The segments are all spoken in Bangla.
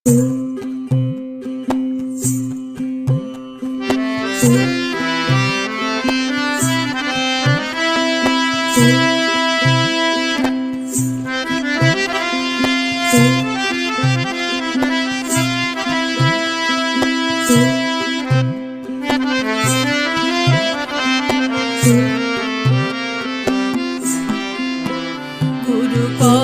गुरु को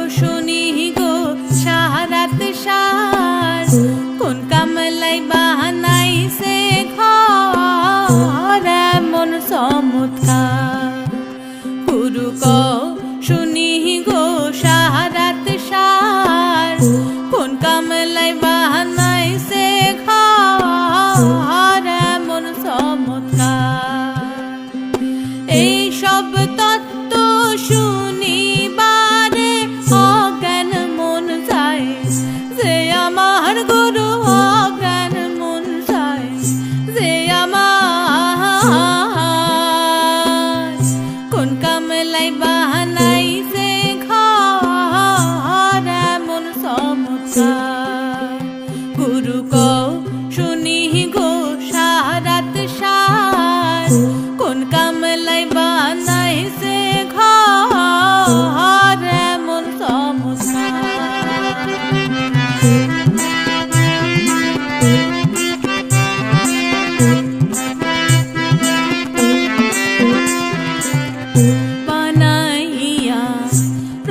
सुनी गो सारात सार कोन कामलाई बाहानाई से घर मन चमत्कार। गुरु को सुनी गो सारात सार कोन कामलाई बाहानाई से घर मन चमत्कार। এই সব তত্ত্ব শুনিবারে অজ্ঞান মন যায় যে আমার গুরু অজ্ঞান মন যায় যে আমার কোন কামলাই বাহানাই যে ঘর এমন চমৎকার। গুরু কও শুনি গো সারাত সার কোন কামলাই বানাই সে ঘর এমন চমৎকার। বানাইয়া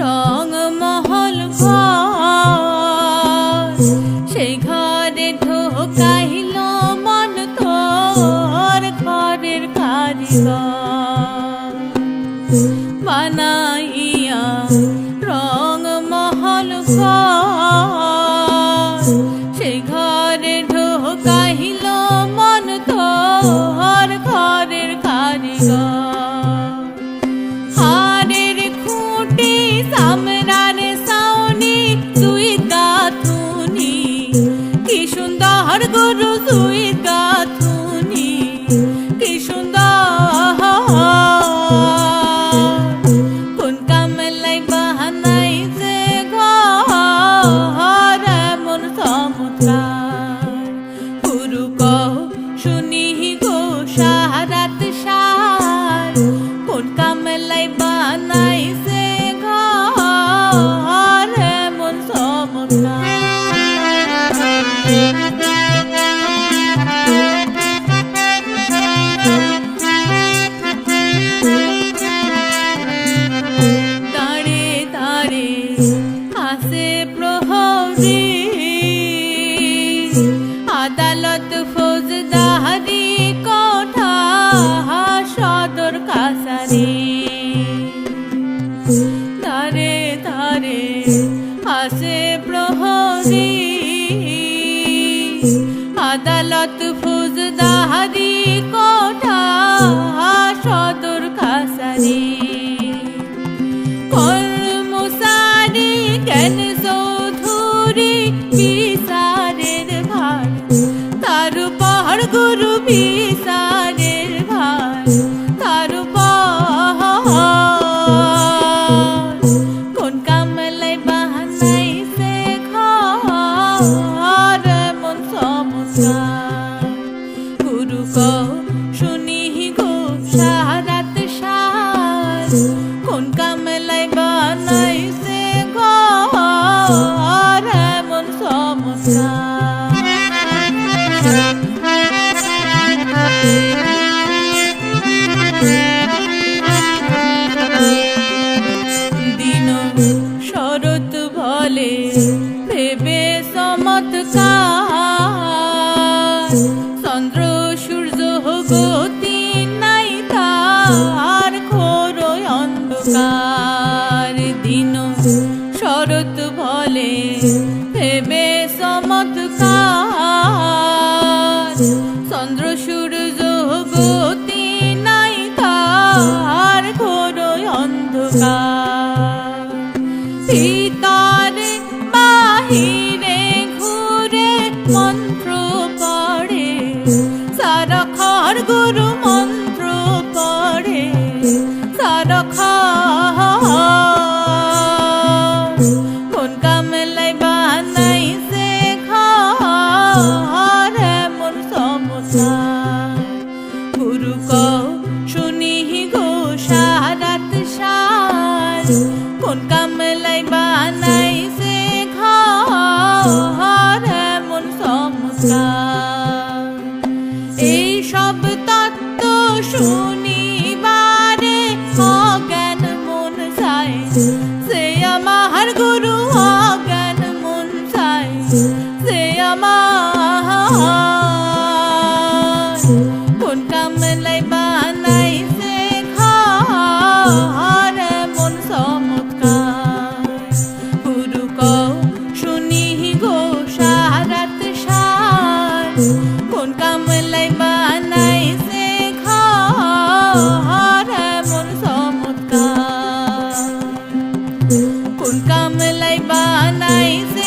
রং মহল ঘর সেই ঘরে ঢোকাইল মন তোর ঘরের কারিগর। বানাইয়া রং মহল ঘর সেই ঘরে ঢোকাইল মন তোর ঘরের কারিগর। হাড়ের খুঁটি চামড়ার ছাউনি তুই গাঁথুনি কি সুন্দর গুরু তুই গাঁথুনি কি সুন্দর। কোন কামলাই বাহানাই যে ঘর এমন চমৎকার। গুরু কও শুনি গো সারাত সার কোন কামলাই বানাই যে ঘর এমন চমৎকার। দাঁড়ে দাঁড়ে আসে প্রহরী আদালত ফৌজদারি কোঠা সদর কাছারি। দাঁড়ে দাঁড়ে আসে প্রহরী আদালত ফৌজদারি কোঠা সদর কাছারি। কর্মচারী জ্ঞান চৌধুরী বিচারের ভার তার উপর গুরু বিচারের ভার তার উপর কোন কামলাই বাহানাই সে ঘর এমন চমৎকার। গুরু কও শুনি গো সারাত সার কোন কামলাই বানাই সে ঘর এমন চমৎকার। দিন শরৎ বলে ভেবে চমৎকার চন্দ্র সূর্য গতি নাই তার ঘোর অন্ধকার। দিন শরৎ বলে ভেবে চমৎকার চন্দ্র সূর্য গতি নাই তার ঘোর অন্ধকার। ভিতরে বাহিরে ঘুরে মন্ত্র পড়ে সারখর গুরু মন্ত্র পড়ে সারখর কোন কামলাই বানাই সে গাইছে